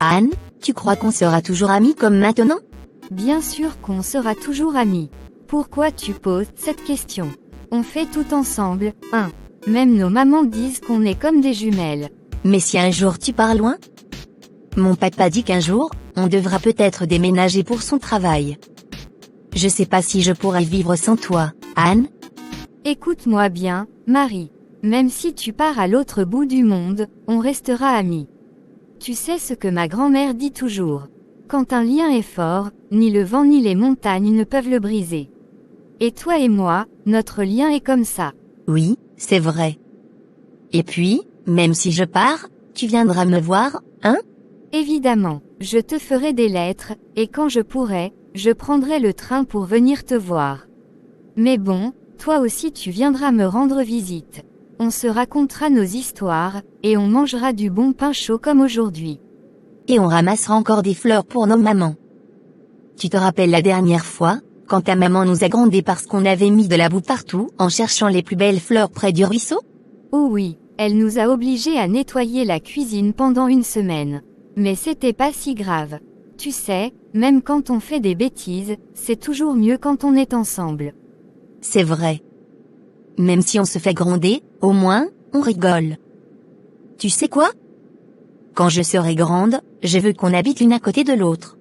Anne, tu crois qu'on sera toujours amis comme maintenant? Bien sûr qu'on sera toujours amis. Pourquoi tu poses cette question? On fait tout ensemble, hein. Même nos mamans disent qu'on est comme des jumelles. Mais si un jour tu pars loin? Mon papa dit qu'un jour, on devra peut-être déménager pour son travail. Je sais pas si je pourrais vivre sans toi, Anne. Écoute-moi bien, Marie. Même si tu pars à l'autre bout du monde, on restera amis. Tu sais ce que ma grand-mère dit toujours. Quand un lien est fort, ni le vent ni les montagnes ne peuvent le briser. Et toi et moi, notre lien est comme ça. Oui, c'est vrai. Et puis, même si je pars, tu viendras me voir, hein? Évidemment, je te ferai des lettres, et quand je pourrai, je prendrai le train pour venir te voir. Mais bon, toi aussi tu viendras me rendre visite. On se racontera nos histoires, et on mangera du bon pain chaud comme aujourd'hui. Et on ramassera encore des fleurs pour nos mamans. Tu te rappelles la dernière fois, quand ta maman nous a grondés parce qu'on avait mis de la boue partout en cherchant les plus belles fleurs près du ruisseau? Oh oui, elle nous a obligés à nettoyer la cuisine pendant une semaine. Mais c'était pas si grave. Tu sais, même quand on fait des bêtises, c'est toujours mieux quand on est ensemble. C'est vrai. Même si on se fait gronder, au moins, on rigole. Tu sais quoi? Quand je serai grande, je veux qu'on habite l'une à côté de l'autre.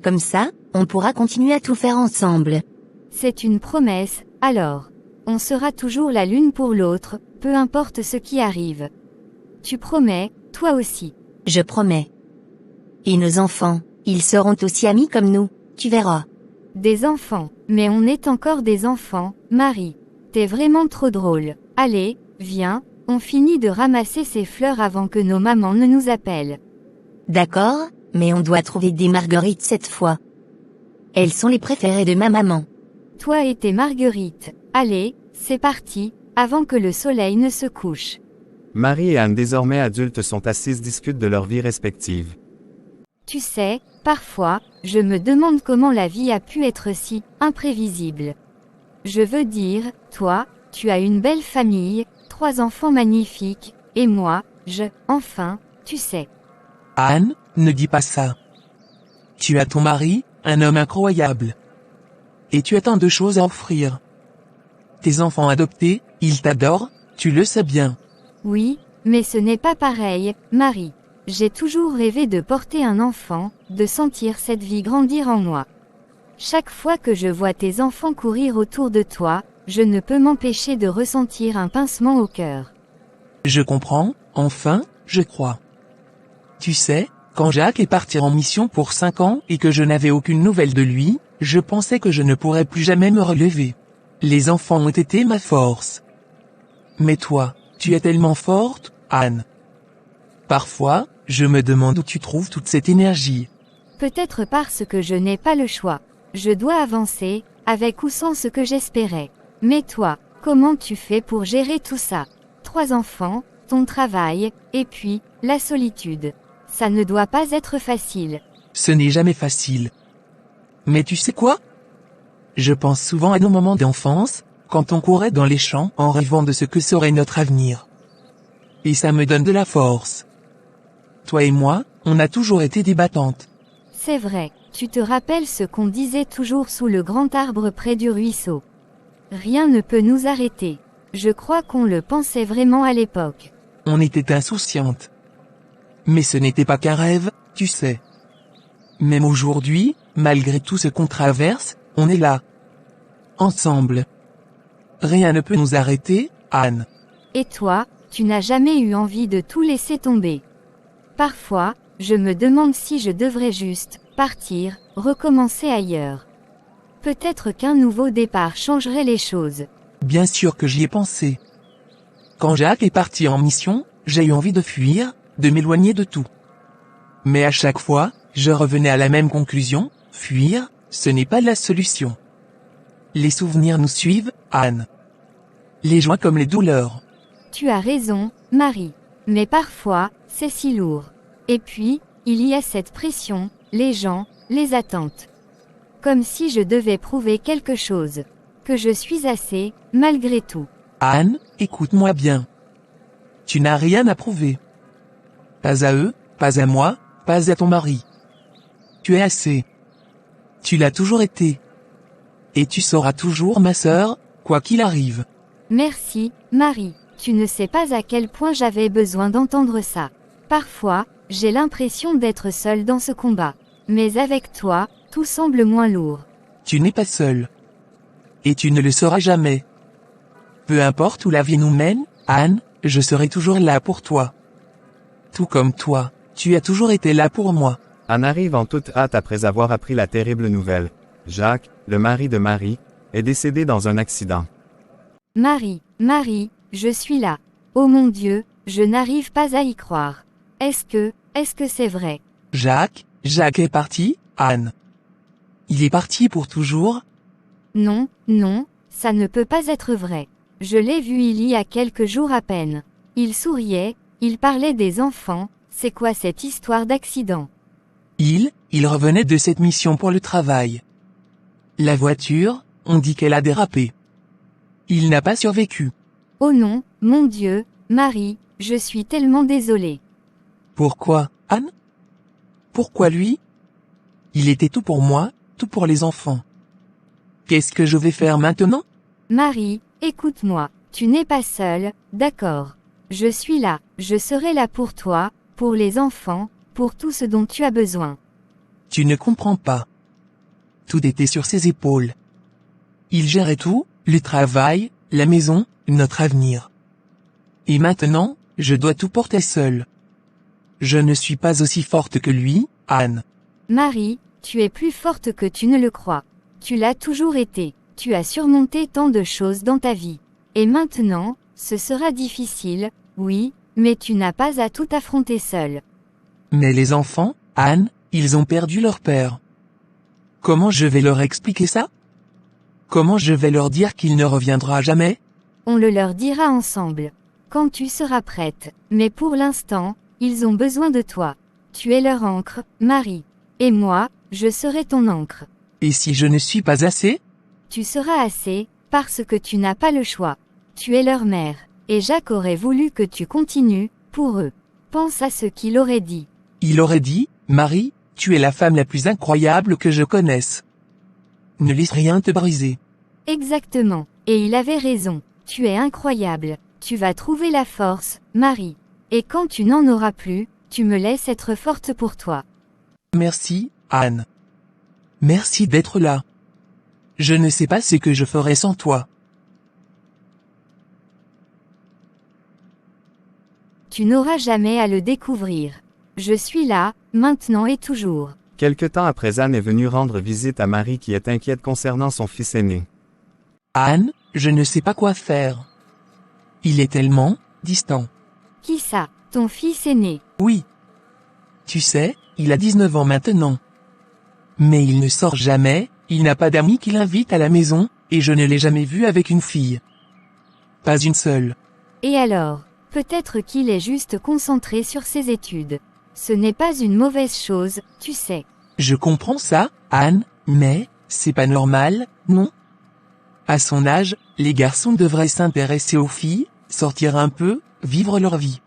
Comme ça, on pourra continuer à tout faire ensemble. C'est une promesse, alors. On sera toujours la l'une pour l'autre, peu importe ce qui arrive. Tu promets, toi aussi. Je promets. Et nos enfants, ils seront aussi amis comme nous, tu verras. Des enfants, mais on est encore des enfants, Marie. T'es vraiment trop drôle. Allez, viens, on finit de ramasser ces fleurs avant que nos mamans ne nous appellent. D'accord, mais on doit trouver des marguerites cette fois. Elles sont les préférées de ma maman. Toi et tes marguerites. Allez, c'est parti, avant que le soleil ne se couche. Marie et Anne, désormais adultes, sont assises, discutent de leur vie respective. Tu sais, parfois, je me demande comment la vie a pu être si imprévisible. Je veux dire, toi, tu as une belle famille, 3 enfants magnifiques, et moi, enfin, tu sais. Anne, ne dis pas ça. Tu as ton mari, un homme incroyable. Et tu as tant de choses à offrir. Tes enfants adoptés, ils t'adorent, tu le sais bien. Oui, mais ce n'est pas pareil, Marie. J'ai toujours rêvé de porter un enfant, de sentir cette vie grandir en moi. Chaque fois que je vois tes enfants courir autour de toi, je ne peux m'empêcher de ressentir un pincement au cœur. Je comprends, enfin, je crois. Tu sais, quand Jacques est parti en mission pour 5 ans et que je n'avais aucune nouvelle de lui, je pensais que je ne pourrais plus jamais me relever. Les enfants ont été ma force. Mais toi, tu es tellement forte, Anne. Parfois, je me demande où tu trouves toute cette énergie. Peut-être parce que je n'ai pas le choix. Je dois avancer, avec ou sans ce que j'espérais. Mais toi, comment tu fais pour gérer tout ça? 3 enfants, ton travail, et puis, la solitude. Ça ne doit pas être facile. Ce n'est jamais facile. Mais tu sais quoi? Je pense souvent à nos moments d'enfance, quand on courait dans les champs en rêvant de ce que serait notre avenir. Et ça me donne de la force. Toi et moi, on a toujours été débattantes. C'est vrai, tu te rappelles ce qu'on disait toujours sous le grand arbre près du ruisseau. Rien ne peut nous arrêter. Je crois qu'on le pensait vraiment à l'époque. On était insouciantes. Mais ce n'était pas qu'un rêve, tu sais. Même aujourd'hui, malgré tout ce qu'on traverse, on est là. Ensemble. Rien ne peut nous arrêter, Anne. Et toi, tu n'as jamais eu envie de tout laisser tomber. Parfois, je me demande si je devrais juste partir, recommencer ailleurs. Peut-être qu'un nouveau départ changerait les choses. Bien sûr que j'y ai pensé. Quand Jacques est parti en mission, j'ai eu envie de fuir, de m'éloigner de tout. Mais à chaque fois, je revenais à la même conclusion, fuir, ce n'est pas la solution. Les souvenirs nous suivent, Anne. Les joies comme les douleurs. Tu as raison, Marie. Mais parfois, c'est si lourd. Et puis, il y a cette pression, les gens, les attentes. Comme si je devais prouver quelque chose. Que je suis assez, malgré tout. Anne, écoute-moi bien. Tu n'as rien à prouver. Pas à eux, pas à moi, pas à ton mari. Tu es assez. Tu l'as toujours été. Et tu seras toujours ma sœur, quoi qu'il arrive. Merci, Marie. Tu ne sais pas à quel point j'avais besoin d'entendre ça. Parfois, j'ai l'impression d'être seule dans ce combat. Mais avec toi, tout semble moins lourd. Tu n'es pas seule. Et tu ne le seras jamais. Peu importe où la vie nous mène, Anne, je serai toujours là pour toi. Tout comme toi, tu as toujours été là pour moi. Anne arrive en toute hâte après avoir appris la terrible nouvelle. Jacques, le mari de Marie, est décédé dans un accident. Marie, je suis là. Oh mon Dieu, je n'arrive pas à y croire. Est-ce que c'est vrai? Jacques est parti, Anne. Il est parti pour toujours? Non, ça ne peut pas être vrai. Je l'ai vu il y a quelques jours à peine. Il souriait, il parlait des enfants, c'est quoi cette histoire d'accident? Il revenait de cette mission pour le travail. La voiture, on dit qu'elle a dérapé. Il n'a pas survécu. Oh non, mon Dieu, Marie, je suis tellement désolée. Pourquoi, Anne? Pourquoi lui? Il était tout pour moi, tout pour les enfants. Qu'est-ce que je vais faire maintenant? Marie, écoute-moi, tu n'es pas seule, d'accord. Je suis là, je serai là pour toi, pour les enfants, pour tout ce dont tu as besoin. Tu ne comprends pas. Tout était sur ses épaules. Il gérait tout, le travail, la maison, notre avenir. Et maintenant, je dois tout porter seul. Je ne suis pas aussi forte que lui, Anne. Marie, tu es plus forte que tu ne le crois. Tu l'as toujours été, tu as surmonté tant de choses dans ta vie. Et maintenant, ce sera difficile, oui, mais tu n'as pas à tout affronter seul. Mais les enfants, Anne, ils ont perdu leur père. Comment je vais leur expliquer ça? Comment je vais leur dire qu'il ne reviendra jamais? On le leur dira ensemble. Quand tu seras prête, mais pour l'instant, ils ont besoin de toi. Tu es leur ancre, Marie. Et moi, je serai ton ancre. Et si je ne suis pas assez? Tu seras assez, parce que tu n'as pas le choix. Tu es leur mère, et Jacques aurait voulu que tu continues, pour eux. Pense à ce qu'il aurait dit. Il aurait dit, Marie, tu es la femme la plus incroyable que je connaisse. Ne laisse rien te briser. Exactement, et il avait raison. Tu es incroyable. Tu vas trouver la force, Marie. Et quand tu n'en auras plus, tu me laisses être forte pour toi. Merci, Anne. Merci d'être là. Je ne sais pas ce que je ferais sans toi. Tu n'auras jamais à le découvrir. Je suis là, maintenant et toujours. Quelque temps après, Anne est venue rendre visite à Marie qui est inquiète concernant son fils aîné. Anne, je ne sais pas quoi faire. Il est tellement distant. Qui ça? Ton fils aîné? Oui. Tu sais, il a 19 ans maintenant. Mais il ne sort jamais, il n'a pas d'amis qui l'invitent à la maison, et je ne l'ai jamais vu avec une fille. Pas une seule. Et alors? Peut-être qu'il est juste concentré sur ses études. Ce n'est pas une mauvaise chose, tu sais. Je comprends ça, Anne, mais, c'est pas normal, non? À son âge, les garçons devraient s'intéresser aux filles, sortir un peu, vivre leur vie.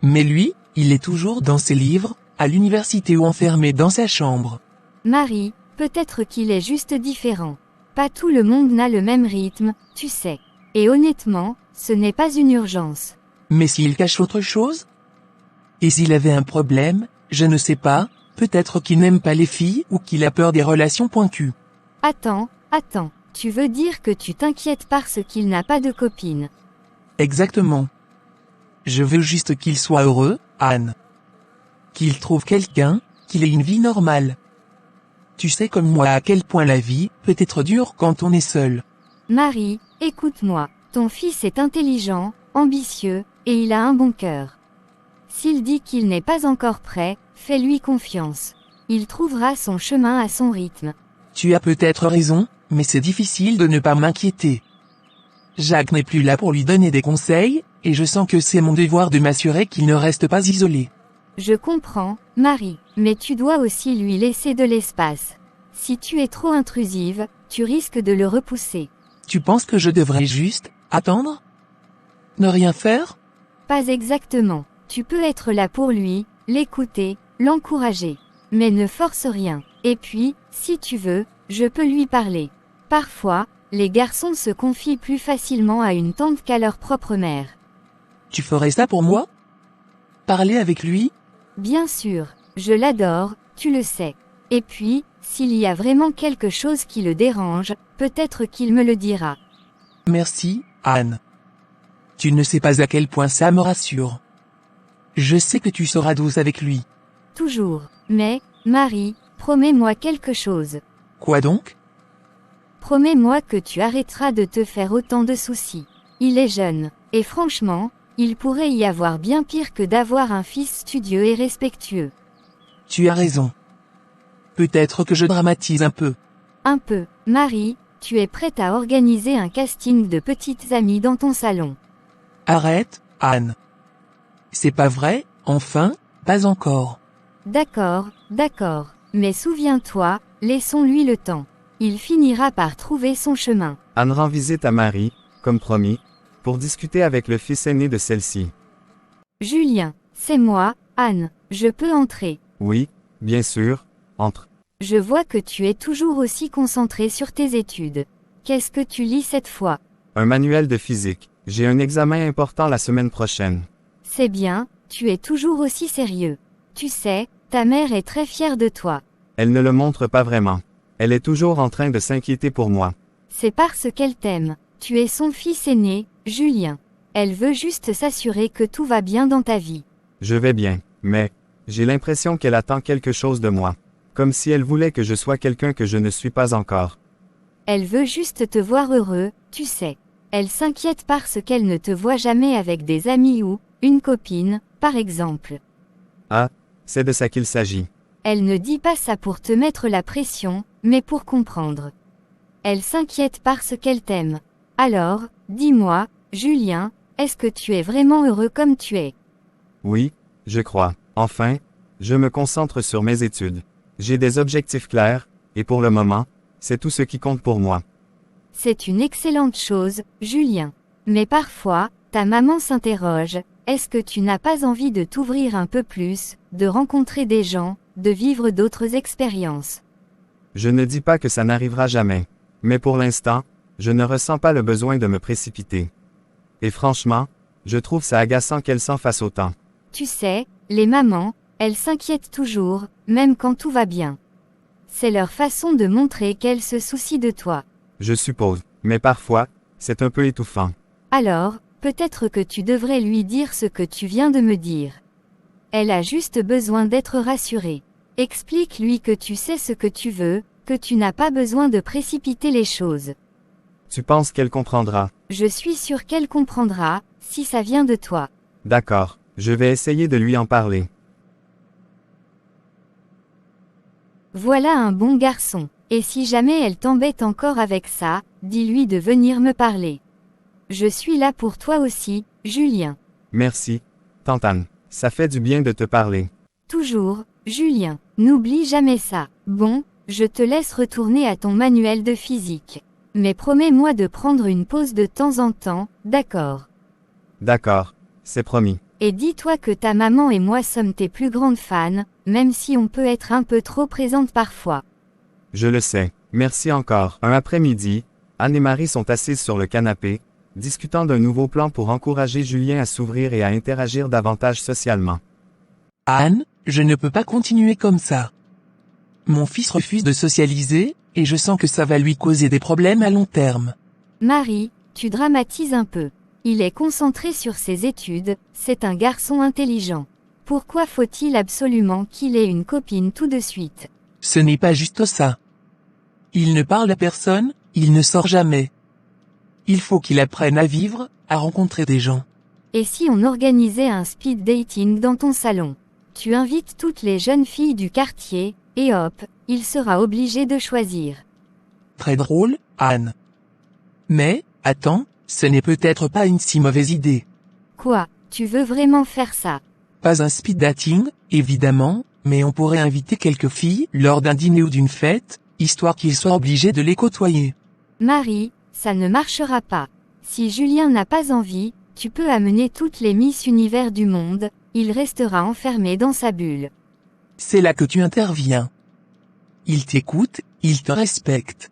Mais lui, il est toujours dans ses livres, à l'université ou enfermé dans sa chambre. Marie, peut-être qu'il est juste différent. Pas tout le monde n'a le même rythme, tu sais. Et honnêtement, ce n'est pas une urgence. Mais s'il cache autre chose? Et s'il avait un problème, je ne sais pas, peut-être qu'il n'aime pas les filles ou qu'il a peur des relations pointues. Attends, tu veux dire que tu t'inquiètes parce qu'il n'a pas de copine? Exactement. Je veux juste qu'il soit heureux, Anne. Qu'il trouve quelqu'un, qu'il ait une vie normale. Tu sais comme moi à quel point la vie peut être dure quand on est seul. Marie, écoute-moi, ton fils est intelligent, ambitieux, et il a un bon cœur. S'il dit qu'il n'est pas encore prêt, fais-lui confiance. Il trouvera son chemin à son rythme. Tu as peut-être raison, mais c'est difficile de ne pas m'inquiéter. Jacques n'est plus là pour lui donner des conseils, et je sens que c'est mon devoir de m'assurer qu'il ne reste pas isolé. Je comprends, Marie, mais tu dois aussi lui laisser de l'espace. Si tu es trop intrusive, tu risques de le repousser. Tu penses que je devrais juste attendre? Ne rien faire? Pas exactement. Tu peux être là pour lui, l'écouter, l'encourager. Mais ne force rien. Et puis, si tu veux, je peux lui parler. Parfois, les garçons se confient plus facilement à une tante qu'à leur propre mère. Tu ferais ça pour moi? Parler avec lui? Bien sûr, je l'adore, tu le sais. Et puis, s'il y a vraiment quelque chose qui le dérange, peut-être qu'il me le dira. Merci, Anne. Tu ne sais pas à quel point ça me rassure. Je sais que tu seras douce avec lui. Toujours. Mais, Marie, promets-moi quelque chose. Quoi donc? Promets-moi que tu arrêteras de te faire autant de soucis. Il est jeune, et franchement, il pourrait y avoir bien pire que d'avoir un fils studieux et respectueux. Tu as raison. Peut-être que je dramatise un peu. Un peu. Marie, tu es prête à organiser un casting de petites amies dans ton salon. Arrête, Anne. C'est pas vrai, enfin, pas encore. D'accord, d'accord. Mais souviens-toi, laissons-lui le temps. Il finira par trouver son chemin. Anne rend visite à Marie, comme promis, pour discuter avec le fils aîné de celle-ci. Julien, c'est moi, Anne. Je peux entrer. Oui, bien sûr, entre. Je vois que tu es toujours aussi concentré sur tes études. Qu'est-ce que tu lis cette fois? Un manuel de physique. J'ai un examen important la semaine prochaine. C'est bien, tu es toujours aussi sérieux. Tu sais, ta mère est très fière de toi. Elle ne le montre pas vraiment. Elle est toujours en train de s'inquiéter pour moi. C'est parce qu'elle t'aime. Tu es son fils aîné, Julien. Elle veut juste s'assurer que tout va bien dans ta vie. Je vais bien, mais j'ai l'impression qu'elle attend quelque chose de moi. Comme si elle voulait que je sois quelqu'un que je ne suis pas encore. Elle veut juste te voir heureux, tu sais. Elle s'inquiète parce qu'elle ne te voit jamais avec des amis ou une copine, par exemple. Ah, c'est de ça qu'il s'agit. Elle ne dit pas ça pour te mettre la pression, mais pour comprendre. Elle s'inquiète parce qu'elle t'aime. Alors, dis-moi, Julien, est-ce que tu es vraiment heureux comme tu es? Oui, je crois. Enfin, je me concentre sur mes études. J'ai des objectifs clairs, et pour le moment, c'est tout ce qui compte pour moi. C'est une excellente chose, Julien. Mais parfois, ta maman s'interroge, est-ce que tu n'as pas envie de t'ouvrir un peu plus, de rencontrer des gens, de vivre d'autres expériences? Je ne dis pas que ça n'arrivera jamais. Mais pour l'instant, je ne ressens pas le besoin de me précipiter. Et franchement, je trouve ça agaçant qu'elle s'en fasse autant. Tu sais, les mamans, elles s'inquiètent toujours, même quand tout va bien. C'est leur façon de montrer qu'elles se soucient de toi. Je suppose, mais parfois, c'est un peu étouffant. Alors, peut-être que tu devrais lui dire ce que tu viens de me dire. Elle a juste besoin d'être rassurée. Explique-lui que tu sais ce que tu veux, que tu n'as pas besoin de précipiter les choses. Tu penses qu'elle comprendra? Je suis sûre qu'elle comprendra, si ça vient de toi. D'accord, je vais essayer de lui en parler. Voilà un bon garçon. Et si jamais elle t'embête encore avec ça, dis-lui de venir me parler. Je suis là pour toi aussi, Julien. Merci, tante Anne. Ça fait du bien de te parler. Toujours, Julien. N'oublie jamais ça. Bon, je te laisse retourner à ton manuel de physique. Mais promets-moi de prendre une pause de temps en temps, d'accord? D'accord, c'est promis. Et dis-toi que ta maman et moi sommes tes plus grandes fans, même si on peut être un peu trop présente parfois. Je le sais. Merci encore. Un après-midi, Anne et Marie sont assises sur le canapé, discutant d'un nouveau plan pour encourager Julien à s'ouvrir et à interagir davantage socialement. Anne, je ne peux pas continuer comme ça. Mon fils refuse de socialiser, et je sens que ça va lui causer des problèmes à long terme. Marie, tu dramatises un peu. Il est concentré sur ses études, c'est un garçon intelligent. Pourquoi faut-il absolument qu'il ait une copine tout de suite? Ce n'est pas juste ça. Il ne parle à personne, il ne sort jamais. Il faut qu'il apprenne à vivre, à rencontrer des gens. Et si on organisait un speed dating dans ton salon? Tu invites toutes les jeunes filles du quartier, et hop, il sera obligé de choisir. Très drôle, Anne. Mais, attends, ce n'est peut-être pas une si mauvaise idée. Quoi, tu veux vraiment faire ça? Pas un speed dating, évidemment, mais on pourrait inviter quelques filles lors d'un dîner ou d'une fête, histoire qu'ils soient obligés de les côtoyer. Marie, ça ne marchera pas. Si Julien n'a pas envie, tu peux amener toutes les Miss Univers du monde, il restera enfermé dans sa bulle. C'est là que tu interviens. Il t'écoute, il te respecte.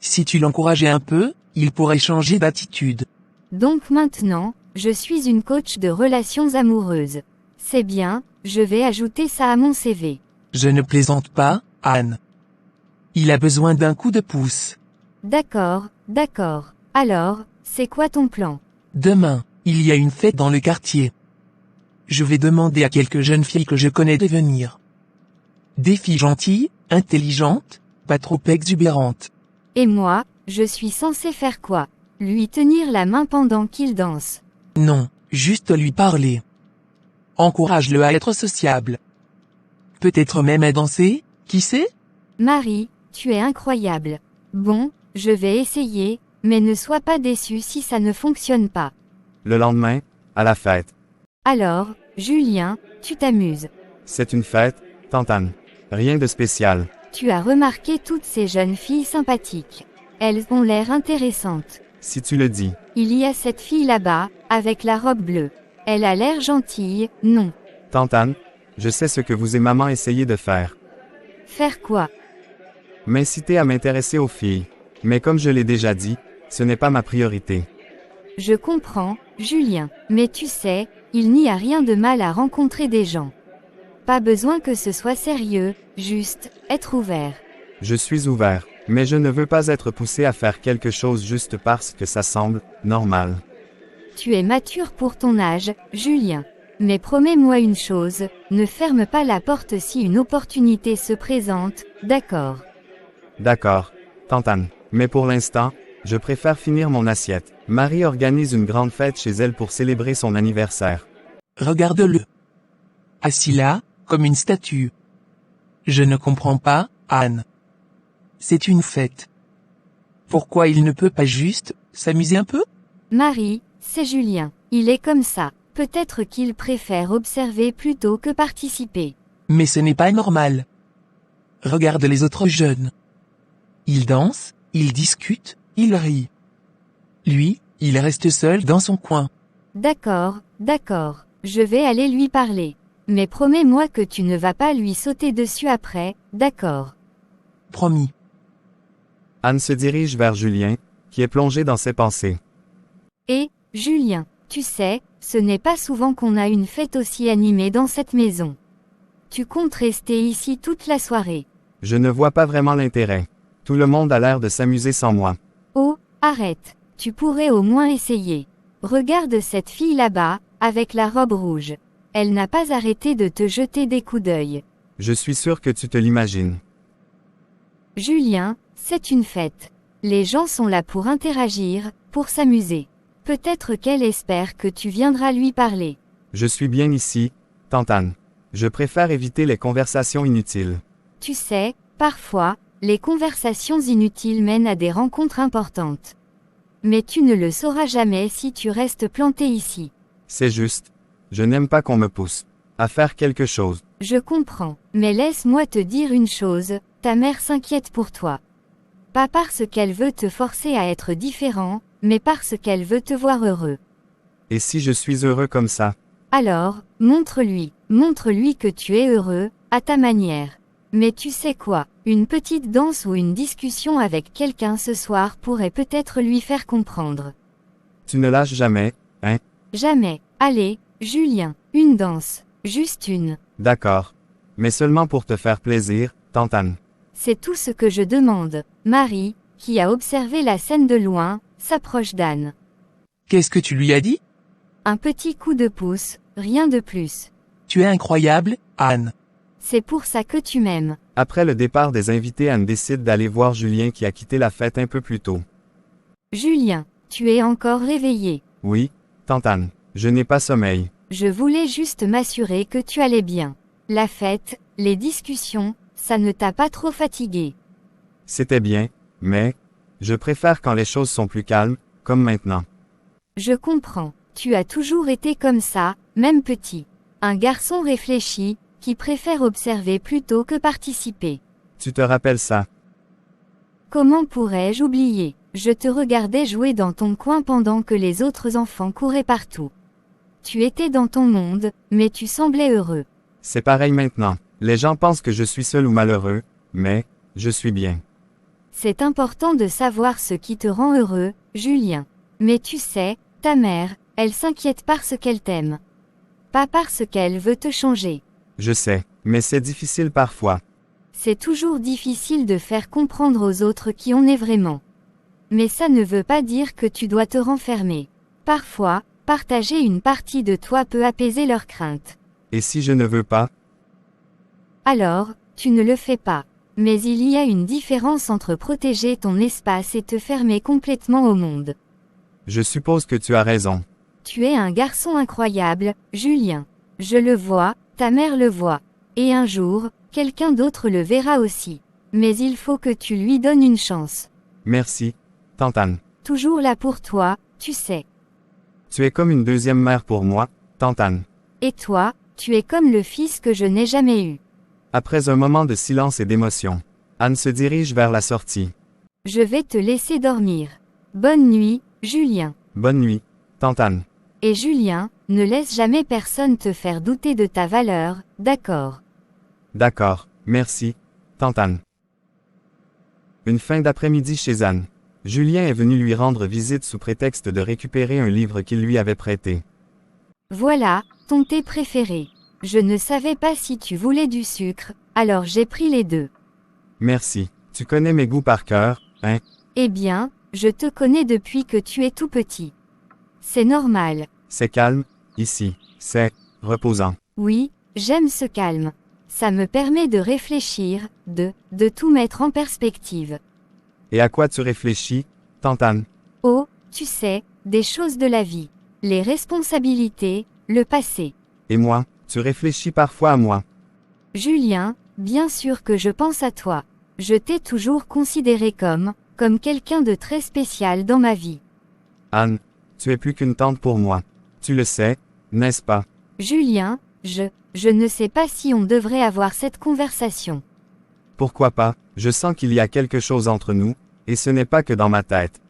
Si tu l'encourageais un peu, il pourrait changer d'attitude. Donc maintenant, je suis une coach de relations amoureuses. C'est bien, je vais ajouter ça à mon CV. Je ne plaisante pas, Anne. Il a besoin d'un coup de pouce. D'accord, d'accord. Alors, c'est quoi ton plan? Demain, il y a une fête dans le quartier. Je vais demander à quelques jeunes filles que je connais de venir. Des filles gentilles, intelligentes, pas trop exubérantes. Et moi, je suis censé faire quoi? Lui tenir la main pendant qu'il danse. Non, juste lui parler. Encourage-le à être sociable. Peut-être même à danser, qui sait? Marie, tu es incroyable. Bon, je vais essayer, mais ne sois pas déçu si ça ne fonctionne pas. Le lendemain, à la fête. Alors, Julien, tu t'amuses. C'est une fête, tante Anne. Rien de spécial. Tu as remarqué toutes ces jeunes filles sympathiques. Elles ont l'air intéressantes. Si tu le dis. Il y a cette fille là-bas, avec la robe bleue. Elle a l'air gentille, non? Tante Anne, je sais ce que vous et maman essayez de faire. Faire quoi? M'inciter à m'intéresser aux filles. Mais comme je l'ai déjà dit, ce n'est pas ma priorité. Je comprends, Julien. Mais tu sais, il n'y a rien de mal à rencontrer des gens. Pas besoin que ce soit sérieux, juste, être ouvert. Je suis ouvert, mais je ne veux pas être poussé à faire quelque chose juste parce que ça semble normal. Tu es mature pour ton âge, Julien. Mais promets-moi une chose, ne ferme pas la porte si une opportunité se présente, d'accord? D'accord, tante Anne. Mais pour l'instant, je préfère finir mon assiette. Marie organise une grande fête chez elle pour célébrer son anniversaire. Regarde-le. Assis là, comme une statue. Je ne comprends pas, Anne. C'est une fête. Pourquoi il ne peut pas juste s'amuser un peu? Marie, c'est Julien. Il est comme ça. Peut-être qu'il préfère observer plutôt que participer. Mais ce n'est pas normal. Regarde les autres jeunes. Ils dansent, ils discutent, ils rient. Lui, il reste seul dans son coin. D'accord, d'accord. Je vais aller lui parler. Mais promets-moi que tu ne vas pas lui sauter dessus après, d'accord? Promis. Anne se dirige vers Julien, qui est plongé dans ses pensées. Et, Julien, tu sais, ce n'est pas souvent qu'on a une fête aussi animée dans cette maison. Tu comptes rester ici toute la soirée. Je ne vois pas vraiment l'intérêt. Tout le monde a l'air de s'amuser sans moi. Oh, arrête. Tu pourrais au moins essayer. Regarde cette fille là-bas, avec la robe rouge. Elle n'a pas arrêté de te jeter des coups d'œil. Je suis sûr que tu te l'imagines. Julien, c'est une fête. Les gens sont là pour interagir, pour s'amuser. Peut-être qu'elle espère que tu viendras lui parler. Je suis bien ici, tante Anne. Je préfère éviter les conversations inutiles. Tu sais, parfois, les conversations inutiles mènent à des rencontres importantes. Mais tu ne le sauras jamais si tu restes planté ici. C'est juste. Je n'aime pas qu'on me pousse à faire quelque chose. Je comprends, mais laisse-moi te dire une chose, ta mère s'inquiète pour toi. Pas parce qu'elle veut te forcer à être différent, mais parce qu'elle veut te voir heureux. Et si je suis heureux comme ça? Alors, montre-lui que tu es heureux, à ta manière. Mais tu sais quoi, une petite danse ou une discussion avec quelqu'un ce soir pourrait peut-être lui faire comprendre. Tu ne lâches jamais, hein? Jamais. Allez, Julien, une danse. Juste une. D'accord. Mais seulement pour te faire plaisir, tante Anne. C'est tout ce que je demande. Marie, qui a observé la scène de loin, s'approche d'Anne. Qu'est-ce que tu lui as dit? Un petit coup de pouce, rien de plus. Tu es incroyable, Anne. C'est pour ça que tu m'aimes. Après le départ des invités, Anne décide d'aller voir Julien qui a quitté la fête un peu plus tôt. Julien, tu es encore réveillé. Oui, tante Anne. Je n'ai pas sommeil. Je voulais juste m'assurer que tu allais bien. La fête, les discussions, ça ne t'a pas trop fatigué. C'était bien, mais je préfère quand les choses sont plus calmes, comme maintenant. Je comprends. Tu as toujours été comme ça, même petit. Un garçon réfléchi, qui préfère observer plutôt que participer. Tu te rappelles ça? Comment pourrais-je oublier? Je te regardais jouer dans ton coin pendant que les autres enfants couraient partout. Tu étais dans ton monde, mais tu semblais heureux. C'est pareil maintenant. Les gens pensent que je suis seul ou malheureux, mais, je suis bien. C'est important de savoir ce qui te rend heureux, Julien. Mais tu sais, ta mère, elle s'inquiète parce qu'elle t'aime. Pas parce qu'elle veut te changer. Je sais, mais c'est difficile parfois. C'est toujours difficile de faire comprendre aux autres qui on est vraiment. Mais ça ne veut pas dire que tu dois te renfermer. Parfois, partager une partie de toi peut apaiser leurs craintes. Et si je ne veux pas? Alors, tu ne le fais pas. Mais il y a une différence entre protéger ton espace et te fermer complètement au monde. Je suppose que tu as raison. Tu es un garçon incroyable, Julien. Je le vois, ta mère le voit. Et un jour, quelqu'un d'autre le verra aussi. Mais il faut que tu lui donnes une chance. Merci, tante Anne. Toujours là pour toi, tu sais. Tu es comme une deuxième mère pour moi, tante Anne. Et toi, tu es comme le fils que je n'ai jamais eu. Après un moment de silence et d'émotion, Anne se dirige vers la sortie. Je vais te laisser dormir. Bonne nuit, Julien. Bonne nuit, tante Anne. Et Julien, ne laisse jamais personne te faire douter de ta valeur, d'accord? D'accord, merci, tante Anne. Une fin d'après-midi chez Anne. Julien est venu lui rendre visite sous prétexte de récupérer un livre qu'il lui avait prêté. Voilà, ton thé préféré. Je ne savais pas si tu voulais du sucre, alors j'ai pris les deux. Merci, tu connais mes goûts par cœur, hein? Eh bien, je te connais depuis que tu es tout petit. C'est normal. C'est calme, ici, c'est reposant. Oui, j'aime ce calme. Ça me permet de réfléchir, de tout mettre en perspective. Et à quoi tu réfléchis, tante Anne? Oh, tu sais, des choses de la vie. Les responsabilités, le passé. Et moi, tu réfléchis parfois à moi. Julien, bien sûr que je pense à toi. Je t'ai toujours considéré comme quelqu'un de très spécial dans ma vie. Anne, tu es plus qu'une tante pour moi. Tu le sais, n'est-ce pas? Julien, je ne sais pas si on devrait avoir cette conversation. Pourquoi pas? Je sens qu'il y a quelque chose entre nous, et ce n'est pas que dans ma tête.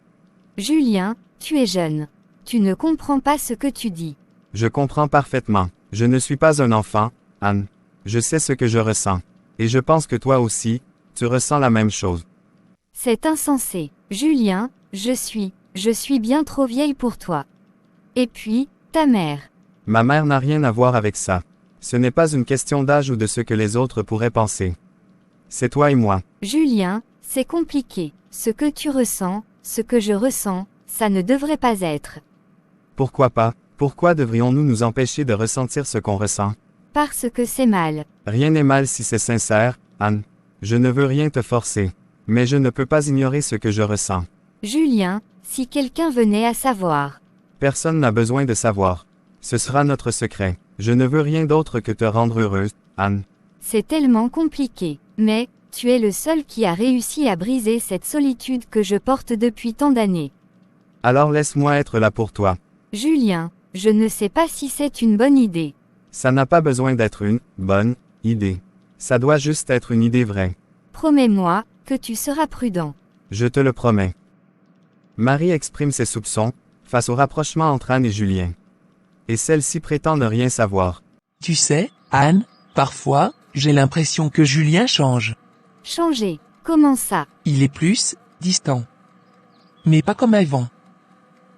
Julien, tu es jeune. Tu ne comprends pas ce que tu dis. Je comprends parfaitement. Je ne suis pas un enfant, Anne. Je sais ce que je ressens. Et je pense que toi aussi, tu ressens la même chose. C'est insensé. Julien, je suis bien trop vieille pour toi. Et puis, ta mère. Ma mère n'a rien à voir avec ça. Ce n'est pas une question d'âge ou de ce que les autres pourraient penser. C'est toi et moi. Julien, c'est compliqué. Ce que tu ressens, ce que je ressens, ça ne devrait pas être. Pourquoi pas? Pourquoi devrions-nous nous empêcher de ressentir ce qu'on ressent? Parce que c'est mal. Rien n'est mal si c'est sincère, Anne. Je ne veux rien te forcer. Mais je ne peux pas ignorer ce que je ressens. Julien, si quelqu'un venait à savoir. Personne n'a besoin de savoir. Ce sera notre secret. Je ne veux rien d'autre que te rendre heureuse, Anne. C'est tellement compliqué. Mais, tu es le seul qui a réussi à briser cette solitude que je porte depuis tant d'années. Alors laisse-moi être là pour toi. Julien, je ne sais pas si c'est une bonne idée. Ça n'a pas besoin d'être une bonne idée. Ça doit juste être une idée vraie. Promets-moi que tu seras prudent. Je te le promets. Marie exprime ses soupçons face au rapprochement entre Anne et Julien. Et celle-ci prétend ne rien savoir. Tu sais, Anne, parfois, j'ai l'impression que Julien change. Changer, comment ça? Il est plus distant. Mais pas comme avant.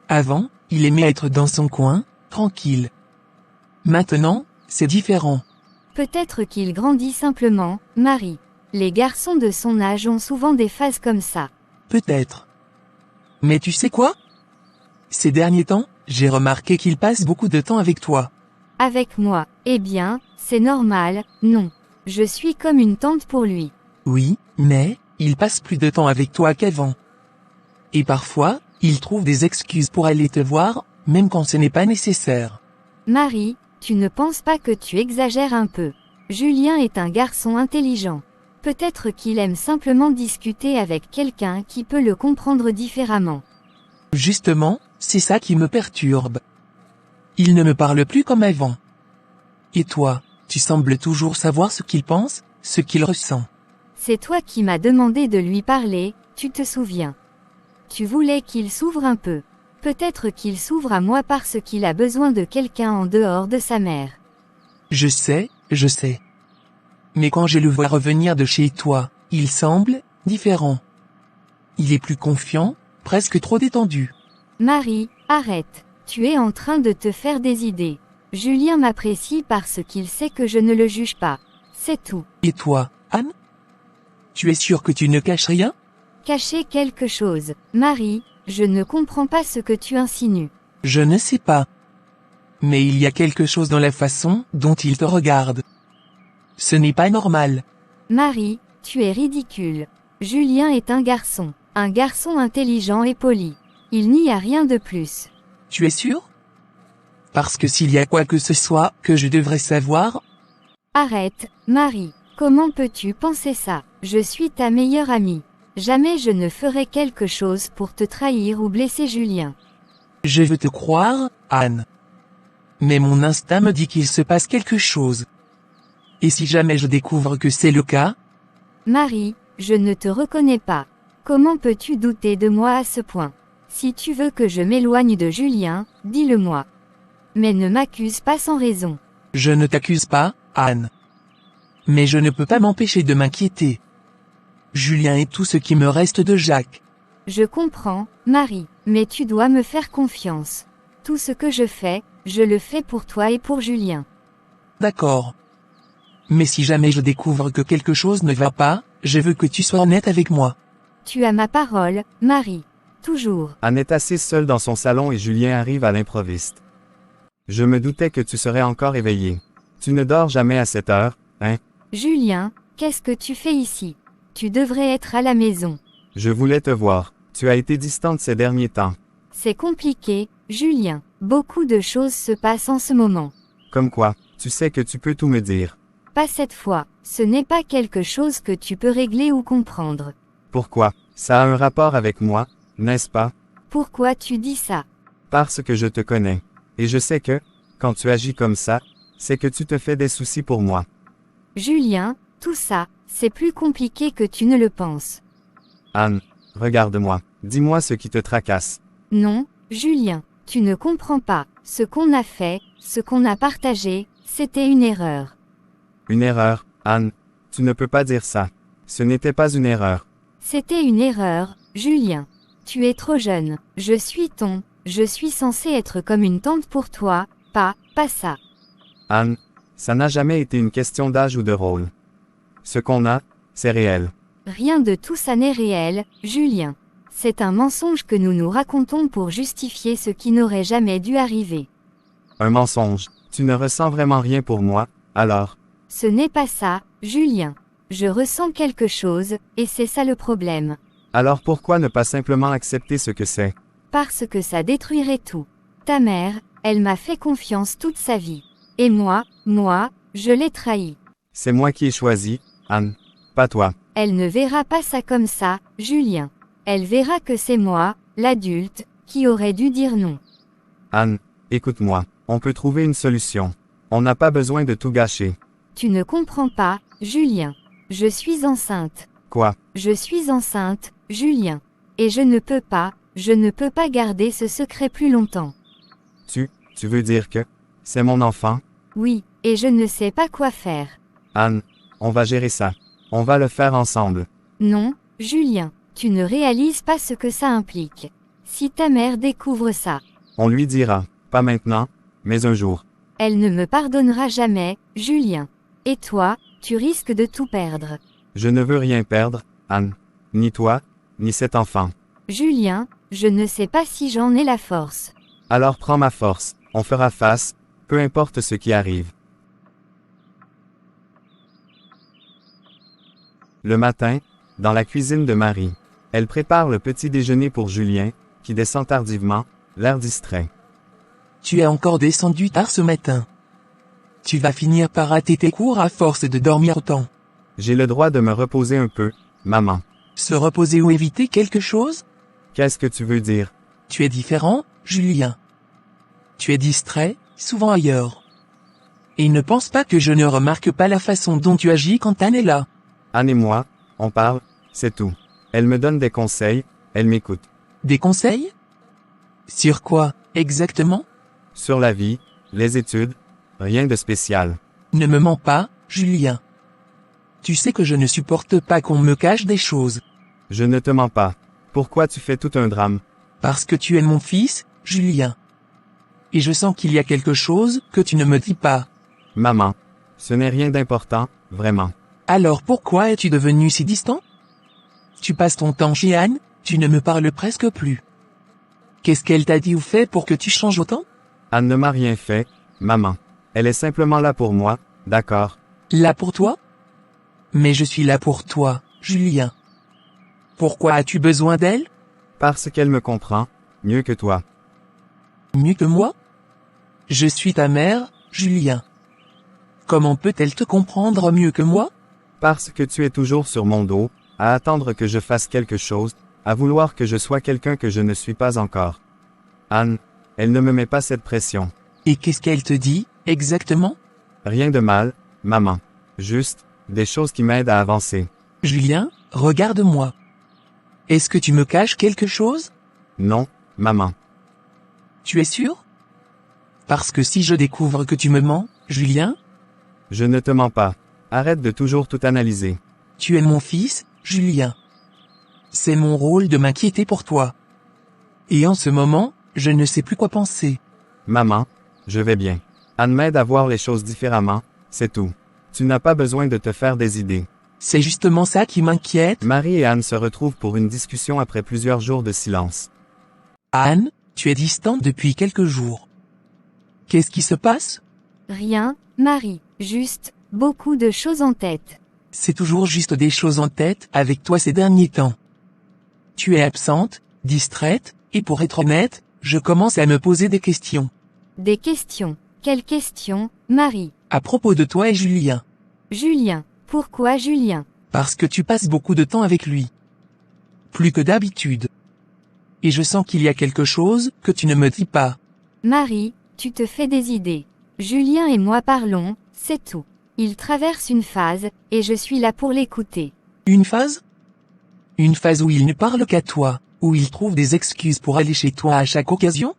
Avant, il aimait être dans son coin, tranquille. Maintenant, c'est différent. Peut-être qu'il grandit simplement, Marie. Les garçons de son âge ont souvent des phases comme ça. Peut-être. Mais tu sais quoi? Ces derniers temps, j'ai remarqué qu'il passe beaucoup de temps avec toi. Avec moi, eh bien, c'est normal, non. Je suis comme une tante pour lui. Oui, mais, il passe plus de temps avec toi qu'avant. Et parfois, il trouve des excuses pour aller te voir, même quand ce n'est pas nécessaire. Marie, tu ne penses pas que tu exagères un peu? Julien est un garçon intelligent. Peut-être qu'il aime simplement discuter avec quelqu'un qui peut le comprendre différemment. Justement, c'est ça qui me perturbe. Il ne me parle plus comme avant. Et toi, tu sembles toujours savoir ce qu'il pense, ce qu'il ressent. C'est toi qui m'as demandé de lui parler, tu te souviens. Tu voulais qu'il s'ouvre un peu. Peut-être qu'il s'ouvre à moi parce qu'il a besoin de quelqu'un en dehors de sa mère. Je sais. Mais quand je le vois revenir de chez toi, il semble différent. Il est plus confiant, presque trop détendu. Marie, arrête. Tu es en train de te faire des idées. Julien m'apprécie parce qu'il sait que je ne le juge pas. C'est tout. Et toi, Anne? Tu es sûre que tu ne caches rien? Cacher quelque chose. Marie, je ne comprends pas ce que tu insinues. Je ne sais pas. Mais il y a quelque chose dans la façon dont il te regarde. Ce n'est pas normal. Marie, tu es ridicule. Julien est un garçon intelligent et poli. Il n'y a rien de plus. Tu es sûre? Parce que s'il y a quoi que ce soit que je devrais savoir... Arrête, Marie. Comment peux-tu penser ça? Je suis ta meilleure amie. Jamais je ne ferai quelque chose pour te trahir ou blesser Julien. Je veux te croire, Anne. Mais mon instinct me dit qu'il se passe quelque chose. Et si jamais je découvre que c'est le cas? Marie, je ne te reconnais pas. Comment peux-tu douter de moi à ce point? Si tu veux que je m'éloigne de Julien, dis-le-moi. Mais ne m'accuse pas sans raison. Je ne t'accuse pas, Anne. Mais je ne peux pas m'empêcher de m'inquiéter. Julien est tout ce qui me reste de Jacques. Je comprends, Marie, mais tu dois me faire confiance. Tout ce que je le fais pour toi et pour Julien. D'accord. Mais si jamais je découvre que quelque chose ne va pas, je veux que tu sois honnête avec moi. Tu as ma parole, Marie. Toujours. Anne est assise seule dans son salon et Julien arrive à l'improviste. Je me doutais que tu serais encore éveillé. Tu ne dors jamais à cette heure, hein? Julien, qu'est-ce que tu fais ici? Tu devrais être à la maison. Je voulais te voir. Tu as été distante ces derniers temps. C'est compliqué, Julien. Beaucoup de choses se passent en ce moment. Comme quoi, tu sais que tu peux tout me dire. Pas cette fois. Ce n'est pas quelque chose que tu peux régler ou comprendre. Pourquoi? Ça a un rapport avec moi, n'est-ce pas? Pourquoi tu dis ça? Parce que je te connais. Et je sais que, quand tu agis comme ça, c'est que tu te fais des soucis pour moi. Julien, tout ça, c'est plus compliqué que tu ne le penses. Anne, regarde-moi. Dis-moi ce qui te tracasse. Non, Julien, tu ne comprends pas. Ce qu'on a fait, ce qu'on a partagé, c'était une erreur. Une erreur, Anne. Tu ne peux pas dire ça. Ce n'était pas une erreur. C'était une erreur, Julien. Tu es trop jeune. Je suis censée être comme une tante pour toi, pas ça. Anne, ça n'a jamais été une question d'âge ou de rôle. Ce qu'on a, c'est réel. Rien de tout ça n'est réel, Julien. C'est un mensonge que nous nous racontons pour justifier ce qui n'aurait jamais dû arriver. Un mensonge. Tu ne ressens vraiment rien pour moi, alors. Ce n'est pas ça, Julien. Je ressens quelque chose, et c'est ça le problème. Alors pourquoi ne pas simplement accepter ce que c'est? Parce que ça détruirait tout. Ta mère, elle m'a fait confiance toute sa vie. Et moi, je l'ai trahi. C'est moi qui ai choisi, Anne, pas toi. Elle ne verra pas ça comme ça, Julien. Elle verra que c'est moi, l'adulte, qui aurait dû dire non. Anne, écoute-moi, on peut trouver une solution. On n'a pas besoin de tout gâcher. Tu ne comprends pas, Julien. Je suis enceinte. Quoi? Je suis enceinte, Julien. Et je ne peux pas garder ce secret plus longtemps. Tu veux dire que c'est mon enfant? Oui, et je ne sais pas quoi faire. Anne, on va gérer ça. On va le faire ensemble. Non, Julien, tu ne réalises pas ce que ça implique. Si ta mère découvre ça, On lui dira, pas maintenant, mais un jour. elle ne me pardonnera jamais, Julien. Et toi, tu risques de tout perdre. Je ne veux rien perdre, Anne. Ni toi, ni cet enfant. Julien, je ne sais pas si j'en ai la force. Alors prends ma force, on fera face, peu importe ce qui arrive. Le matin, dans la cuisine de Marie, elle prépare le petit déjeuner pour Julien, qui descend tardivement, l'air distrait. Tu es encore descendu tard ce matin. Tu vas finir par rater tes cours à force de dormir autant. J'ai le droit de me reposer un peu, maman. Se reposer ou éviter quelque chose? Qu'est-ce que tu veux dire? Tu es différent, Julien. Tu es distrait, souvent ailleurs. Et ne pense pas que je ne remarque pas la façon dont tu agis quand Anne est là. Anne et moi, on parle, c'est tout. Elle me donne des conseils, elle m'écoute. Des conseils? Sur quoi, exactement? Sur la vie, les études, rien de spécial. Ne me mens pas, Julien. Tu sais que je ne supporte pas qu'on me cache des choses. Je ne te mens pas. Pourquoi tu fais tout un drame? Parce que tu es mon fils, Julien. Et je sens qu'il y a quelque chose que tu ne me dis pas. Maman. Ce n'est rien d'important, vraiment. Alors pourquoi es-tu devenu si distant? Tu passes ton temps chez Anne, tu ne me parles presque plus. Qu'est-ce qu'elle t'a dit ou fait pour que tu changes autant? Anne ne m'a rien fait, maman. Elle est simplement là pour moi, d'accord? Là pour toi? Mais je suis là pour toi, Julien. Pourquoi as-tu besoin d'elle? Parce qu'elle me comprend, mieux que toi. Mieux que moi? Je suis ta mère, Julien. Comment peut-elle te comprendre mieux que moi? Parce que tu es toujours sur mon dos, à attendre que je fasse quelque chose, à vouloir que je sois quelqu'un que je ne suis pas encore. Anne, elle ne me met pas cette pression. Et qu'est-ce qu'elle te dit, exactement? Rien de mal, maman. Juste, des choses qui m'aident à avancer. Julien, regarde-moi. Est-ce que tu me caches quelque chose? Non, maman. Tu es sûr? Parce que si je découvre que tu me mens, Julien, Je ne te mens pas. Arrête de toujours tout analyser. tu es mon fils, Julien. C'est mon rôle de m'inquiéter pour toi. Et en ce moment, je ne sais plus quoi penser. Maman, je vais bien. Anne m'aide à voir les choses différemment, c'est tout. Tu n'as pas besoin de te faire des idées. C'est justement ça qui m'inquiète. Marie et Anne se retrouvent pour une discussion après plusieurs jours de silence. Anne, tu es distante depuis quelques jours. Qu'est-ce qui se passe? Rien, Marie, juste, beaucoup de choses en tête. C'est toujours juste des choses en tête avec toi ces derniers temps. Tu es absente, distraite, et pour être honnête, je commence à me poser des questions. Des questions. Quelles questions, Marie? À propos de toi et Julien. Julien. Pourquoi Julien? Parce que tu passes beaucoup de temps avec lui. Plus que d'habitude. Et je sens qu'il y a quelque chose que tu ne me dis pas. Marie, tu te fais des idées. Julien et moi parlons, c'est tout. Il traverse une phase, et je suis là pour l'écouter. Une phase? Une phase où il ne parle qu'à toi, où il trouve des excuses pour aller chez toi à chaque occasion?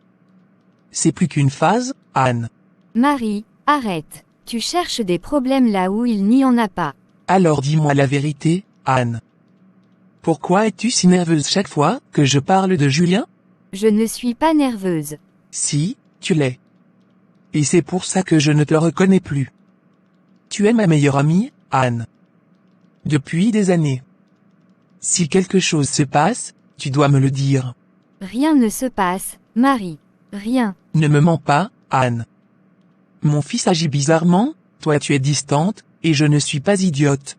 C'est plus qu'une phase, Anne. Marie, arrête. Tu cherches des problèmes là où il n'y en a pas. Alors dis-moi la vérité, Anne. Pourquoi es-tu si nerveuse chaque fois que je parle de Julien? Je ne suis pas nerveuse. Si, tu l'es. Et c'est pour ça que je ne te reconnais plus. Tu es ma meilleure amie, Anne. Depuis des années. Si quelque chose se passe, tu dois me le dire. Rien ne se passe, Marie. Rien. Ne me mens pas, Anne. Mon fils agit bizarrement, toi tu es distante, et je ne suis pas idiote.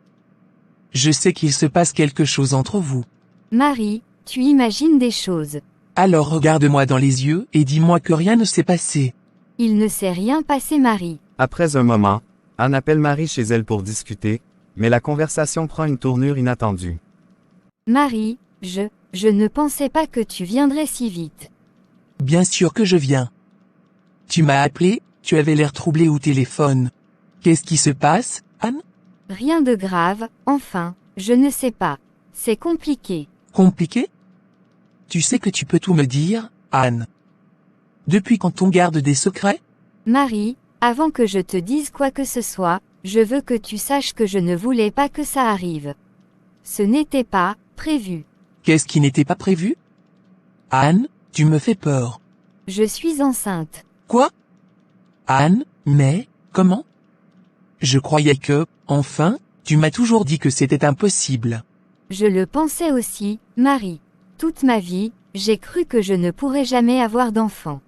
Je sais qu'il se passe quelque chose entre vous. Marie, tu imagines des choses. Alors regarde-moi dans les yeux et dis-moi que rien ne s'est passé. Il ne s'est rien passé, Marie. Après un moment, Anne appelle Marie chez elle pour discuter, mais la conversation prend une tournure inattendue. Marie, je ne pensais pas que tu viendrais si vite. Bien sûr que je viens. Tu m'as appelé, tu avais l'air troublé au téléphone. Qu'est-ce qui se passe, Anne? Rien de grave, enfin, je ne sais pas. C'est compliqué. Compliqué? Tu sais que tu peux tout me dire, Anne. Depuis quand on garde des secrets? Marie, avant que je te dise quoi que ce soit, je veux que tu saches que je ne voulais pas que ça arrive. Ce n'était pas prévu. Qu'est-ce qui n'était pas prévu? Anne, tu me fais peur. Je suis enceinte. Quoi? Anne, mais, comment? Je croyais que, enfin, tu m'as toujours dit que c'était impossible. Je le pensais aussi, Marie. Toute ma vie, j'ai cru que je ne pourrais jamais avoir d'enfant.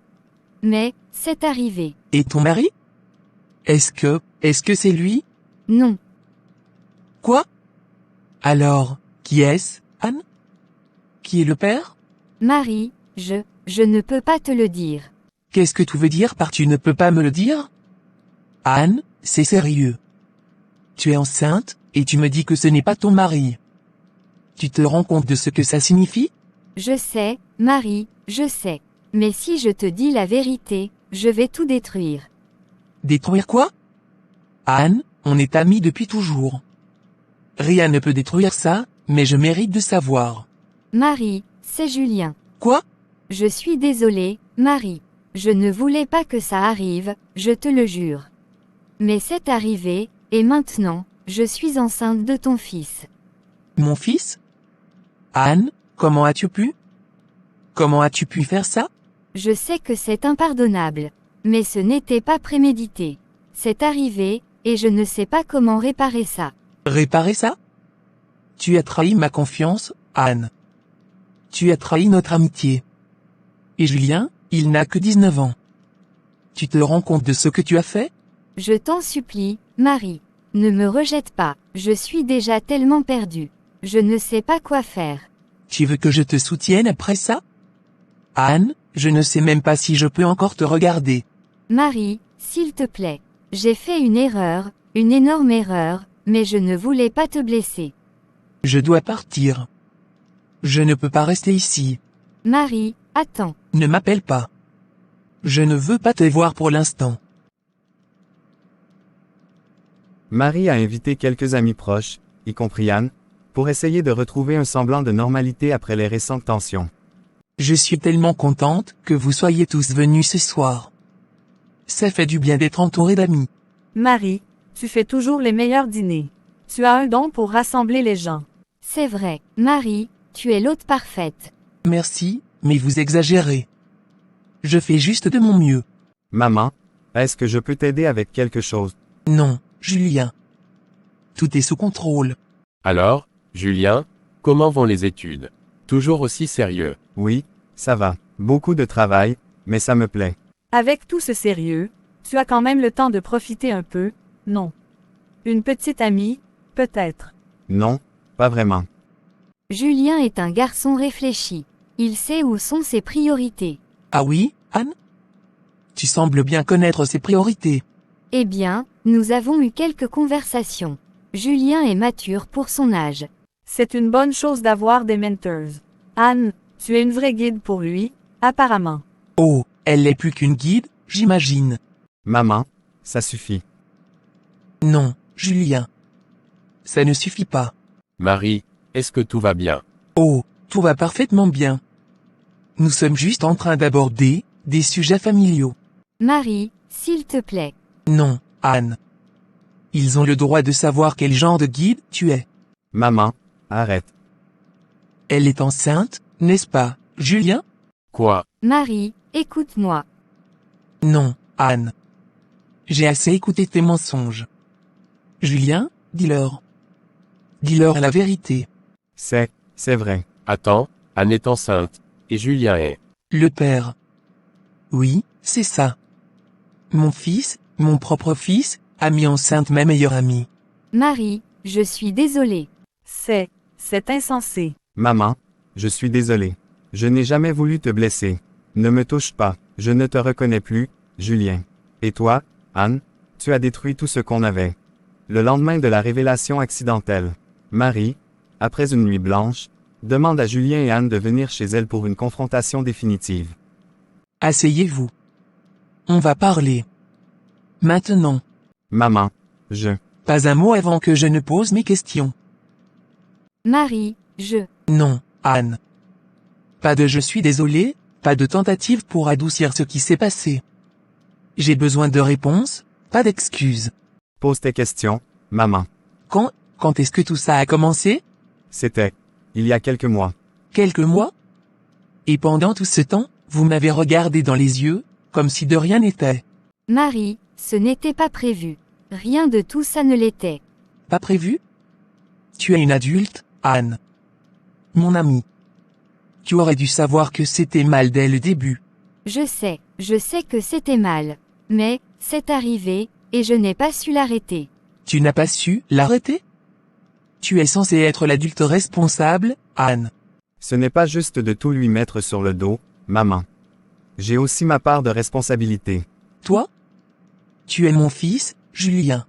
Mais, c'est arrivé. Et ton mari? Est-ce que c'est lui? Non. Quoi? Alors, qui est-ce, Anne? Qui est le père? Marie, je ne peux pas te le dire. Qu'est-ce que tu veux dire par tu ne peux pas me le dire? Anne, c'est sérieux. Tu es enceinte, et tu me dis que ce n'est pas ton mari. Tu te rends compte de ce que ça signifie? Je sais, Marie, je sais. Mais si je te dis la vérité, je vais tout détruire. Détruire quoi? Anne, on est amis depuis toujours. Rien ne peut détruire ça, mais je mérite de savoir. Marie, c'est Julien. Quoi? Je suis désolée, Marie. Je ne voulais pas que ça arrive, je te le jure. Mais c'est arrivé, et maintenant, Je suis enceinte de ton fils. Mon fils? Anne, comment as-tu pu? Comment as-tu pu faire ça? Je sais que c'est impardonnable. Mais ce n'était pas prémédité. C'est arrivé, et je ne sais pas comment réparer ça. Réparer ça? Tu as trahi ma confiance, Anne. Tu as trahi notre amitié. Et Julien, il n'a que 19 ans. Tu te rends compte de ce que tu as fait? Je t'en supplie, Marie. Ne me rejette pas, je suis déjà tellement perdue. Je ne sais pas quoi faire. Tu veux que je te soutienne après ça? Anne, je ne sais même pas si je peux encore te regarder. Marie, s'il te plaît. J'ai fait une erreur, une énorme erreur, mais je ne voulais pas te blesser. Je dois partir. Je ne peux pas rester ici. Marie, attends. Ne m'appelle pas. Je ne veux pas te voir pour l'instant. Marie a invité quelques amis proches, y compris Anne, pour essayer de retrouver un semblant de normalité après les récentes tensions. Je suis tellement contente que vous soyez tous venus ce soir. Ça fait du bien d'être entouré d'amis. Marie, tu fais toujours les meilleurs dîners. Tu as un don pour rassembler les gens. C'est vrai, Marie, tu es l'hôte parfaite. Merci, mais vous exagérez. Je fais juste de mon mieux. Maman, est-ce que je peux t'aider avec quelque chose? Non, Julien. Tout est sous contrôle. Alors, Julien, comment vont les études? Toujours aussi sérieux? Oui, ça va. Beaucoup de travail, mais ça me plaît. Avec tout ce sérieux, tu as quand même le temps de profiter un peu, non? Une petite amie, peut-être. Non, pas vraiment. Julien est un garçon réfléchi. Il sait où sont ses priorités. Ah oui, Anne? Tu sembles bien connaître ses priorités. Eh bien, nous avons eu quelques conversations. Julien est mature pour son âge. C'est une bonne chose d'avoir des mentors. Anne, tu es une vraie guide pour lui, apparemment. Oh, elle n'est plus qu'une guide, j'imagine. Maman, ça suffit. Non, Julien. Ça ne suffit pas. Marie, est-ce que tout va bien? Oh, tout va parfaitement bien. Nous sommes juste en train d'aborder des sujets familiaux. Marie, s'il te plaît. Non, Anne. Ils ont le droit de savoir quel genre de guide tu es. Maman, arrête. Elle est enceinte, n'est-ce pas, Julien? Quoi? Marie, écoute-moi. Non, Anne. J'ai assez écouté tes mensonges. Julien, dis-leur. Dis-leur la vérité. C'est vrai. Attends, Anne est enceinte. Et Julien est... Le père. Oui, c'est ça. Mon fils, mon propre fils, a mis enceinte ma meilleure amie. Marie, je suis désolée. C'est insensé. Maman, je suis désolé. Je n'ai jamais voulu te blesser. Ne me touche pas, je ne te reconnais plus, Julien. Et toi, Anne, tu as détruit tout ce qu'on avait. Le lendemain de la révélation accidentelle, Marie, après une nuit blanche, demande à Julien et Anne de venir chez elle pour une confrontation définitive. Asseyez-vous. On va parler. Maintenant. Maman, Pas un mot avant que je ne pose mes questions. Marie, Non, Anne. Pas de je suis désolé, pas de tentative pour adoucir ce qui s'est passé. J'ai besoin de réponses, pas d'excuses. Pose tes questions, maman. Quand est-ce que tout ça a commencé? C'était, il y a quelques mois. Quelques mois? Et pendant tout ce temps, vous m'avez regardé dans les yeux, comme si de rien n'était. Marie, ce n'était pas prévu. Rien de tout ça ne l'était. Pas prévu? Tu es une adulte, Anne. Mon amie. Tu aurais dû savoir que c'était mal dès le début. Je sais que c'était mal. Mais, c'est arrivé, et je n'ai pas su l'arrêter. Tu n'as pas su l'arrêter? Tu es censée être l'adulte responsable, Anne. Ce n'est pas juste de tout lui mettre sur le dos, maman. J'ai aussi ma part de responsabilité. Toi? Tu es mon fils, Julien.